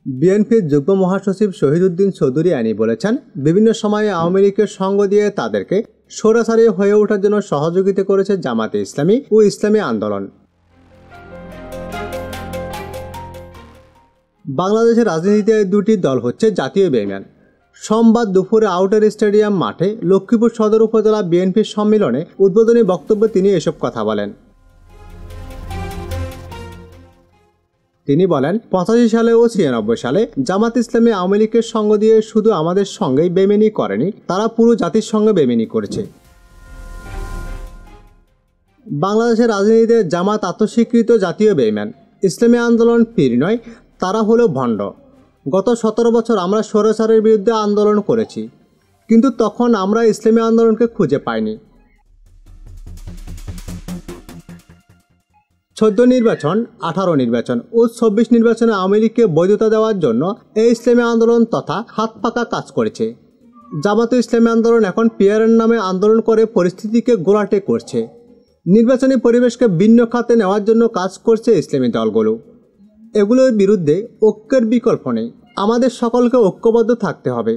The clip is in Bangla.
বিএনপির যুগ্ম মহাসচিব শহীদউদ্দিন চৌধুরী আনি বলেছেন, বিভিন্ন সময়ে আওয়ামী লীগের সঙ্গ দিয়ে তাদেরকে স্বৈরাচারী হয়ে ওঠার জন্য সহযোগিতা করেছে জামাতে ইসলামী ও ইসলামী আন্দোলন। বাংলাদেশের রাজনীতিতে দুটি দল হচ্ছে জাতীয় বেঈমান। সোমবার দুপুরে আউটার স্টেডিয়াম মাঠে লক্ষ্মীপুর সদর উপজেলা বিএনপির সম্মেলনে উদ্বোধনী বক্তব্যে তিনি এসব কথা বলেন। তিনি বলেন, 85 সালে ও 96 সালে জামাত ইসলামী আওয়ামী লীগের সঙ্গ দিয়ে শুধু আমাদের সঙ্গেই বেমেনি করেনি, তারা পুরো জাতির সঙ্গে বেমেনি করেছে। বাংলাদেশের রাজনীতিতে জামাত আত্মস্বীকৃত জাতীয় বেঈমান। ইসলামী আন্দোলন পীর নয়, তারা হলো ভণ্ড। গত 17 বছর আমরা স্বৈরাচারের বিরুদ্ধে আন্দোলন করেছি, কিন্তু তখন আমরা ইসলামী আন্দোলনকে খুঁজে পাইনি। 14 নির্বাচন, 18 নির্বাচন ও 24 নির্বাচনে আওয়ামী লীগকে বৈধতা দেওয়ার জন্য এই ইসলামী আন্দোলন তথা হাত পাকা কাজ করেছে। জামাত ইসলামী আন্দোলন এখন পিআরের নামে আন্দোলন করে পরিস্থিতিকে ঘোলাটে করছে। নির্বাচনী পরিবেশকে ভিন্ন খাতে নেওয়ার জন্য কাজ করছে ইসলামী দলগুলো। এগুলোর বিরুদ্ধে ঐক্যের বিকল্প নেই। আমাদের সকলকে ঐক্যবদ্ধ থাকতে হবে।